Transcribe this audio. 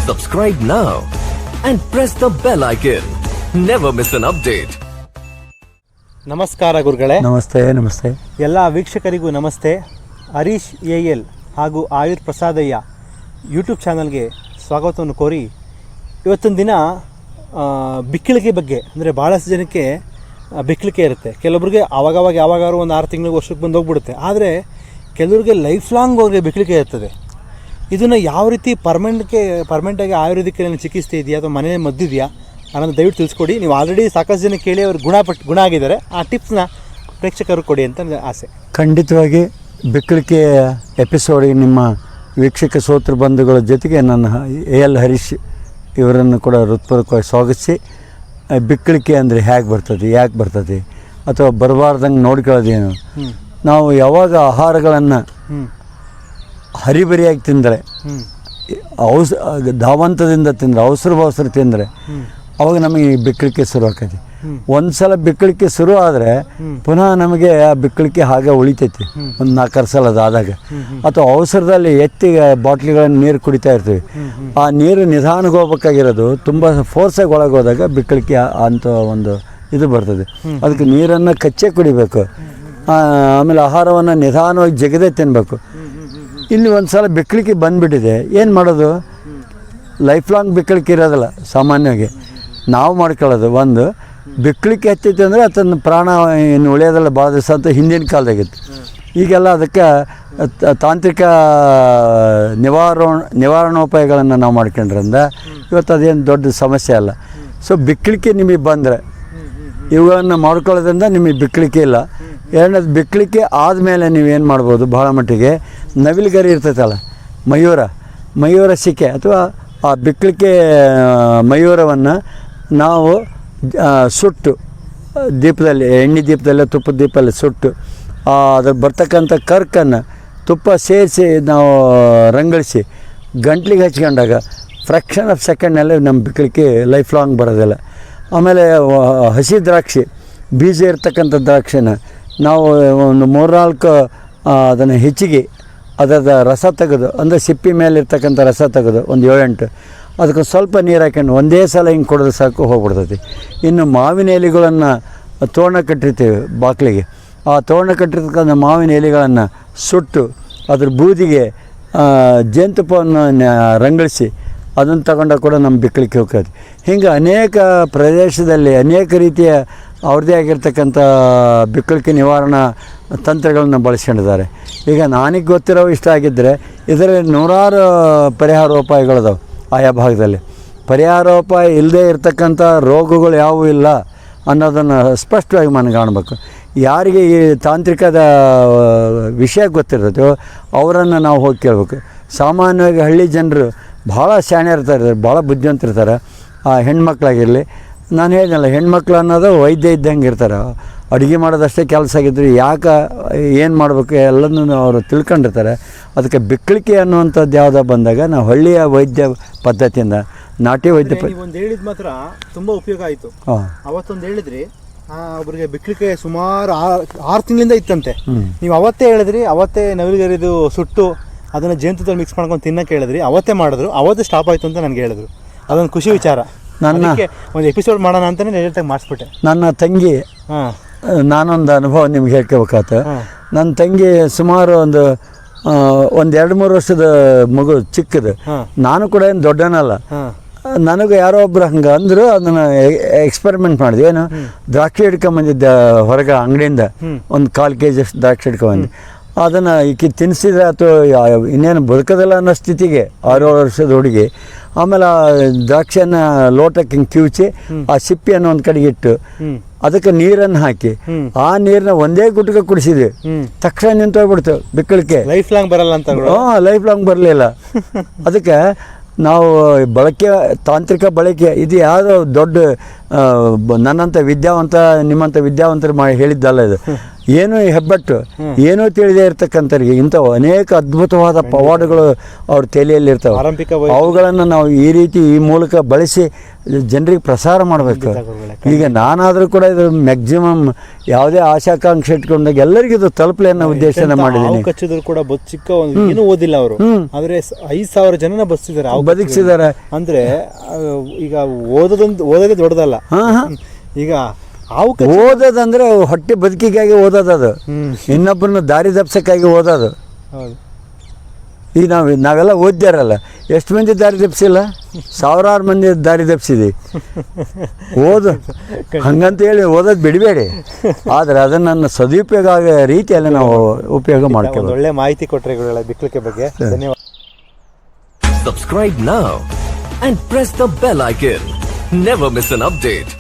Subscribe now and press the bell icon. Never miss an update. ನಮಸ್ಕಾರ ಗುರುಗಳೇ. ನಮಸ್ತೆ. ನಮಸ್ತೆ ಎಲ್ಲ ವೀಕ್ಷಕರಿಗೂ ನಮಸ್ತೆ. ಹರೀಶ್ AL ಹಾಗೂ ಆಯುರ್ ಪ್ರಸಾದಯ್ಯ ಯೂಟ್ಯೂಬ್ ಚಾನಲ್ಗೆ ಸ್ವಾಗತವನ್ನು ಕೋರಿ ಇವತ್ತೊಂದು ದಿನ ಬಿಕ್ಕಳಿಗೆ ಬಗ್ಗೆ, ಅಂದರೆ ಭಾಳಷ್ಟು ಜನಕ್ಕೆ ಬಿಕ್ಕಳಿಕೆ ಇರುತ್ತೆ. ಕೆಲವೊಬ್ರಿಗೆ ಆವಾಗವಾಗ ಯಾವಾಗಾದ್ರು ಒಂದು 6 ತಿಂಗಳಿಗೆ ವರ್ಷಕ್ಕೆ ಬಂದು ಹೋಗ್ಬಿಡುತ್ತೆ. ಆದರೆ ಕೆಲವರಿಗೆ ಲೈಫ್ ಲಾಂಗ್ ಅವ್ರಿಗೆ ಬಿಕ್ಕಳಿಕೆ ಇರ್ತದೆ. ಇದನ್ನು ಯಾವ ರೀತಿ ಪರ್ಮನೆಂಟಾಗಿ ಆಯುರ್ವೇದಿಕ್ ಚಿಕಿತ್ಸೆ ಇದೆಯಾ ಅಥವಾ ಮನೆ ಮದ್ದಿದೆಯಾ ಅನ್ನೋದು ದಯವಿಟ್ಟು ತಿಳಿಸ್ಕೊಡಿ. ನೀವು ಆಲ್ರೆಡಿ ಸಾಕಷ್ಟು ಜನ ಕೇಳಿ ಅವರು ಗುಣ ಆಗಿದ್ದಾರೆ. ಆ ಟಿಪ್ಸ್ನ ಪ್ರೇಕ್ಷಕರು ಕೊಡಿ ಅಂತ ಆಸೆ. ಖಂಡಿತವಾಗಿ ಬಿಕ್ಕಳಿಕೆ ಎಪಿಸೋಡಿಗೆ ನಿಮ್ಮ ವೀಕ್ಷಕ ಸೋತ್ರ ಬಂಧುಗಳ ಜೊತೆಗೆ ನನ್ನ AL ಹರೀಶ್ ಇವರನ್ನು ಕೂಡ ಹೃತ್ಪೂರ್ವಕವಾಗಿ ಸ್ವಾಗತಿಸಿ, ಬಿಕ್ಕಳಿಕೆ ಅಂದರೆ ಹೇಗೆ ಬರ್ತದೆ, ಯಾಕೆ ಬರ್ತದೆ, ಅಥವಾ ಬರಬಾರ್ದಂಗೆ ನೋಡ್ಕೊಳ್ಳೋದೇನು, ನಾವು ಯಾವಾಗ ಆಹಾರಗಳನ್ನು ಹರಿಬರಿಯಾಗಿ ತಿಂದರೆ, ಧಾವಂತದಿಂದ ತಿಂದರೆ, ಅವಸರ ತಿಂದರೆ ಅವಾಗ ನಮಗೆ ಬಿಕ್ಕಳಿಕೆ ಶುರು ಆಗ್ತದೆ. ಒಂದು ಸಲ ಬಿಕ್ಕಳಿಕೆ ಶುರು ಆದರೆ ಪುನಃ ನಮಗೆ ಆ ಬಿಕ್ಕಳಿಕೆ ಹಾಗೆ ಉಳಿತೈತಿ ಒಂದು 4 ಸಲ ಅದಾದಾಗ. ಅಥವಾ ಅವಸರದಲ್ಲಿ ಎತ್ತಿ ಬಾಟ್ಲಿಗಳನ್ನು ನೀರು ಕುಡಿತಾ ಇರ್ತೀವಿ. ಆ ನೀರು ನಿಧಾನಕ್ಕೆ ಹೋಗ್ಬೇಕಾಗಿರೋದು ತುಂಬ ಫೋರ್ಸಾಗಿ ಒಳಗೋದಾಗ ಬಿಕ್ಕಳಿಕೆ ಅಂತ ಒಂದು ಇದು ಬರ್ತದೆ. ಅದಕ್ಕೆ ನೀರನ್ನು ಕಚ್ಚೆ ಕುಡಿಬೇಕು. ಆಮೇಲೆ ಆಹಾರವನ್ನು ನಿಧಾನವಾಗಿ ಜಗದೇ ತಿನ್ನಬೇಕು. ಇಲ್ಲಿ ಒಂದು ಸಲ ಬಿಕ್ಕಳಿಕೆ ಬಂದುಬಿಟ್ಟಿದೆ, ಏನು ಮಾಡೋದು? ಲೈಫ್ ಲಾಂಗ್ ಬಿಕ್ಕಳಿಕೆ ಇರೋದಿಲ್ಲ. ಸಾಮಾನ್ಯವಾಗಿ ನಾವು ಮಾಡ್ಕೊಳ್ಳೋದು ಒಂದು ಬಿಕ್ಕಳಿಕೆ ಹತ್ತೈತೆ ಅಂದರೆ ಅದನ್ನು ಪ್ರಾಣ ಇನ್ನು ಉಳಿಯೋದಲ್ಲ ಭಾಳ ದಿವಸ ಅಂತ ಹಿಂದಿನ ಕಾಲದಾಗಿತ್ತು. ಈಗೆಲ್ಲ ಅದಕ್ಕೆ ತಾಂತ್ರಿಕ ನಿವಾರಣೋಪಾಯಗಳನ್ನು ನಾವು ಮಾಡ್ಕೊಂಡ್ರಿಂದ ಇವತ್ತು ಅದೇನು ದೊಡ್ಡ ಸಮಸ್ಯೆ ಅಲ್ಲ. ಸೊ ಬಿಕ್ಕಳಿಕೆ ನಿಮಗೆ ಬಂದರೆ ಇವುಗಳನ್ನು ಮಾಡ್ಕೊಳ್ಳೋದ್ರಿಂದ ನಿಮಗೆ ಬಿಕ್ಕಳಿಕೆ ಇಲ್ಲ. ಎರಡನೇದು, ಬಿಕ್ಕಳಿಕೆ ಆದಮೇಲೆ ನೀವೇನು ಮಾಡ್ಬೋದು, ಭಾಳ ಮಟ್ಟಿಗೆ ನವಿಲುಗರಿ ಇರ್ತೈತಲ್ಲ, ಮಯೂರ ಸಿಕೆ ಅಥವಾ ಆ ಬಿಕ್ಕಳಿಕೆ ಮಯೂರವನ್ನು ನಾವು ಸುಟ್ಟು ದೀಪದಲ್ಲಿ, ಎಣ್ಣೆ ದೀಪದಲ್ಲಿ, ತುಪ್ಪದ ದೀಪದಲ್ಲಿ ಸುಟ್ಟು ಅದ್ರ ಬರ್ತಕ್ಕಂಥ ಕರ್ಕನ್ನು ತುಪ್ಪ ಸೇರಿಸಿ ನಾವು ರಂಗಳಿಸಿ ಗಂಟ್ಲಿಗೆ ಹಚ್ಕೊಂಡಾಗ ಫ್ರ್ಯಾಕ್ಷನ್ ಆಫ್ ಸೆಕೆಂಡ್ನಲ್ಲಿ ನಮ್ಮ ಬಿಕ್ಕಳಿಕೆ ಲೈಫ್ ಲಾಂಗ್ ಬರೋದಿಲ್ಲ. ಆಮೇಲೆ ಹಸಿ ದ್ರಾಕ್ಷಿ, ಬೀಜ ಇರ್ತಕ್ಕಂಥ ದ್ರಾಕ್ಷಿನ ನಾವು ಒಂದು 3-4 ಅದನ್ನು ಹೆಚ್ಚಿಗೆ ಅದರದ ರಸ ತೆಗೆದು, ಅಂದರೆ ಸಿಪ್ಪಿ ಮೇಲೆ ಇರ್ತಕ್ಕಂಥ ರಸ ತೆಗೆದು ಒಂದು 7-8 ಅದಕ್ಕೆ ಸ್ವಲ್ಪ ನೀರು ಹಾಕೊಂಡು ಒಂದೇ ಸಲ ಹಿಂಗೆ ಕುಡಿದ್ರೆ ಸಾಕು, ಹೋಗ್ಬಿಡ್ತೈತಿ. ಇನ್ನು ಮಾವಿನ ಎಲೆಗಳನ್ನು ತೋರಣ ಕಟ್ಟಿರ್ತೀವಿ ಬಾಗಿಲಿಗೆ, ಆ ತೋರಣ ಕಟ್ಟಿರ್ತಕ್ಕಂಥ ಮಾವಿನ ಎಲೆಗಳನ್ನು ಸುಟ್ಟು ಅದ್ರ ಬೂದಿಗೆ ಜೇನುತುಪ್ಪವನ್ನು ರಂಗಳಿಸಿ ಅದನ್ನು ತಗೊಂಡಾಗ ಕೂಡ ನಮ್ಮ ಬಿಕ್ಕಳಿಕೆ ಹೋಗ್ತದೆ. ಹಿಂಗೆ ಅನೇಕ ಪ್ರದೇಶದಲ್ಲಿ ಅನೇಕ ರೀತಿಯ ಅವ್ರದ್ದೇ ಆಗಿರ್ತಕ್ಕಂಥ ಬಿಕ್ಕಳಿಕೆ ನಿವಾರಣಾ ತಂತ್ರಗಳನ್ನು ಬಳಸ್ಕೊಂಡಿದ್ದಾರೆ. ಈಗ ನನಗೆ ಗೊತ್ತಿರೋ ಇಷ್ಟ ಆಗಿದ್ದರೆ ಇದರಲ್ಲಿ 100 ಪರಿಹಾರೋಪಾಯಗಳಿದಾವೆ. ಆಯಾ ಭಾಗದಲ್ಲಿ ಪರಿಹಾರೋಪಾಯ ಇಲ್ಲದೆ ಇರತಕ್ಕಂಥ ರೋಗಗಳು ಯಾವುವು ಇಲ್ಲ ಅನ್ನೋದನ್ನು ಸ್ಪಷ್ಟವಾಗಿ ಮನಗೆ ಕಾಣಬೇಕು. ಯಾರಿಗೆ ಈ ತಾಂತ್ರಿಕದ ವಿಷಯ ಗೊತ್ತಿರ್ತೈತೋ ಅವರನ್ನು ನಾವು ಹೋಗಿ ಕೇಳಬೇಕು. ಸಾಮಾನ್ಯವಾಗಿ ಹಳ್ಳಿ ಜನರು ಭಾಳ ಶಾಣೆ ಇರ್ತಾರೆ, ಭಾಳ ಬುದ್ಧಿವಂತರಿರ್ತಾರೆ. ಆ ಹೆಣ್ಮಕ್ಳಾಗಿರಲಿ, ನಾನು ಹೇಳಿದ್ನಲ್ಲ, ಹೆಣ್ಮಕ್ಳು ಅನ್ನೋದು ವೈದ್ಯ ಇದ್ದಂಗೆ ಇರ್ತಾರೆ. ಅಡುಗೆ ಮಾಡೋದಷ್ಟೇ ಕೆಲಸ ಆಗಿದ್ರು ಯಾಕೆ ಏನು ಮಾಡಬೇಕು ಎಲ್ಲನೂ ಅವರು ತಿಳ್ಕೊಂಡಿರ್ತಾರೆ. ಅದಕ್ಕೆ ಬಿಕ್ಕಳಿಕೆ ಅನ್ನುವಂಥದ್ದು ಯಾವುದೋ ಬಂದಾಗ ನಾವು ಹಳ್ಳಿಯ ವೈದ್ಯ ಪದ್ಧತಿಯಿಂದ, ನಾಟಿ ವೈದ್ಯ ಒಂದು ಹೇಳಿದ ಮಾತ್ರ ತುಂಬ ಉಪಯೋಗ ಆಯಿತು. ಅವತ್ತೊಂದು ಹೇಳಿದ್ರಿ, ಒಬ್ಬರಿಗೆ ಬಿಕ್ಕಳಿಕೆ ಸುಮಾರು 6 ತಿಂಗಳಿಂದ ಇತ್ತಂತೆ. ನೀವು ಅವತ್ತೇ ಹೇಳಿದ್ರಿ, ಅವತ್ತೇ ನವಿಲುಗರಿದು ಸುಟ್ಟು ಅದನ್ನು ಜೇನುತುಪ್ಪದಲ್ಲಿ ಮಿಕ್ಸ್ ಮಾಡ್ಕೊಂಡು ತಿನ್ನಕ್ಕೆ ಹೇಳಿದ್ರಿ. ಅವತ್ತೇ ಮಾಡಿದ್ರು, ಅವತ್ತೇ ಸ್ಟಾಪ್ ಆಯಿತು ಅಂತ ನನಗೆ ಹೇಳಿದ್ರು. ಅದೊಂದು ಖುಷಿ ವಿಚಾರ. ಒಂದು ಎಪಿಸೋಡ್ ಮಾಡೋಣ ಅಂತಲೇ ಡೈರೆಕ್ಟಾಗಿ ಮಾಡಿಸ್ಬಿಟ್ಟೆ. ನನ್ನ ತಂಗಿ, ನಾನೊಂದು ಅನುಭವ ನಿಮ್ಗೆ ಹೇಳ್ಕೋಬೇಕಾಯ್ತು. ನನ್ನ ತಂಗಿ ಸುಮಾರು ಒಂದು 2-3 ವರ್ಷದ ಮಗು, ಚಿಕ್ಕದು. ನಾನು ಕೂಡ ಏನು ದೊಡ್ಡನಲ್ಲ. ನನಗೆ ಯಾರೋ ಒಬ್ರು ಹಂಗೆ ಅಂದರು. ಅದನ್ನು ಎಕ್ಸ್ಪೆರಿಮೆಂಟ್ ಮಾಡಿದ್ವಿ. ಏನು, ದ್ರಾಕ್ಷಿ ಹಿಡ್ಕೊಂಬಂದಿದ್ದೆ ಹೊರಗೆ ಅಂಗಡಿಯಿಂದ, ಒಂದು 1/4 kg ಅಷ್ಟು ದ್ರಾಕ್ಷಿ ಹಿಡ್ಕೊಂಬಂದು ಅದನ್ನು ಈಕೆ ತಿನ್ನಿಸಿದ್ರೆ ಅಥವಾ ಇನ್ನೇನು ಬದುಕೋದಿಲ್ಲ ಅನ್ನೋ ಸ್ಥಿತಿಗೆ 6 ವರ್ಷದ ಹುಡುಗಿ. ಆಮೇಲೆ ಆ ದ್ರಾಕ್ಷಿಯನ್ನು ಲೋಟಕ್ಕೆ ಹಿಂಗೆ ಕಿವುಚಿ ಆ ಸಿಪ್ಪಿಯನ್ನು ಒಂದು ಕಡೆಗೆ ಇಟ್ಟು ಅದಕ್ಕೆ ನೀರನ್ನು ಹಾಕಿ ಆ ನೀರನ್ನ ಒಂದೇ ಗುಟ್ಕ ಕುಡಿಸಿದ್ವಿ. ತಕ್ಷಣ ನಿಂತೋಗ್ಬಿಡ್ತು ಬಿಕ್ಕಳಿಕೆ. ಲೈಫ್ ಲಾಂಗ್ ಬರಲ್ಲ ಅಂತ. ಲೈಫ್ ಲಾಂಗ್ ಬರಲಿಲ್ಲ. ಅದಕ್ಕೆ ನಾವು ತಾಂತ್ರಿಕ ಬಳಕೆ ಇದು ಯಾವುದೋ ದೊಡ್ಡ ನನ್ನಂಥ ವಿದ್ಯಾವಂತ ನಿಮ್ಮಂಥ ವಿದ್ಯಾವಂತರು ಹೇಳಿದ್ದಲ್ಲ ಇದು. ಏನೋ ಹೆಬ್ಬಟ್ಟು ಏನೋ ತಿಳಿದೇ ಇರ್ತಕ್ಕಂಥವ್ರಿಗೆ ಇಂಥವು ಅನೇಕ ಅದ್ಭುತವಾದ ಪವಾಡಗಳು ಅವ್ರ ತಲೆಯಲ್ಲಿ ಇರ್ತವೆ. ಅವುಗಳನ್ನು ನಾವು ಈ ರೀತಿ ಈ ಮೂಲಕ ಬಳಸಿ ಜನರಿಗೆ ಪ್ರಸಾರ ಮಾಡಬೇಕು. ಈಗ ನಾನಾದರೂ ಕೂಡ ಇದು ಮ್ಯಾಕ್ಸಿಮಮ್ ಯಾವುದೇ ಆಶಾಕಾಂಕ್ಷೆ ಇಟ್ಕೊಂಡಾಗ ಎಲ್ಲರಿಗೂ ಇದು ತಲುಪಲಿ ಅನ್ನೋ ಉದ್ದೇಶನ ಮಾಡಿದ್ದೀನಿ. ಕಚ್ಚಿದ್ರು ಕೂಡ ಚಿಕ್ಕ ಏನು ಓದಿಲ್ಲ ಅವರು, ಆದ್ರೆ 5,000 ಜನನ ಬದುಕಿಸಿದ್ದಾರೆ. ಅಂದ್ರೆ ಈಗ ಓದೋದೇ ದೊಡ್ಡದಲ್ಲ. ಈಗ ಓದೋದಂದ್ರೆ ಹೊಟ್ಟೆ ಬದುಕಿಗಾಗಿ ಓದೋದು, ಅದು ಇನ್ನೊಬ್ಬರನ್ನ ದಾರಿ ತಪ್ಸಕ್ಕಾಗಿ ಓದೋದು. ಈಗ ನಾವೆಲ್ಲ ಓದ್ಯಾರಲ್ಲ, ಎಷ್ಟು ಮಂದಿ ದಾರಿ ತಪ್ಸಿಲ್ಲ, ಸಾವಿರಾರು ಮಂದಿ ದಾರಿ ತಪ್ಸಿದ್ವಿ. ಓದು ಹಂಗಂತ ಹೇಳಿ ಓದೋದು ಬಿಡಬೇಡಿ, ಆದರೆ ಅದನ್ನು ಸದುಪಯೋಗ ಆಗೋ ರೀತಿಯಲ್ಲಿ ನಾವು ಉಪಯೋಗ ಮಾಡ್ತೀವಿ. ಒಳ್ಳೆ ಮಾಹಿತಿ ಕೊಟ್ಟರೆ ಬಿಕ್ಲಿಕೆ ಬಗ್ಗೆ ಧನ್ಯವಾದ. Subscribe now and press the bell icon. Never miss an update.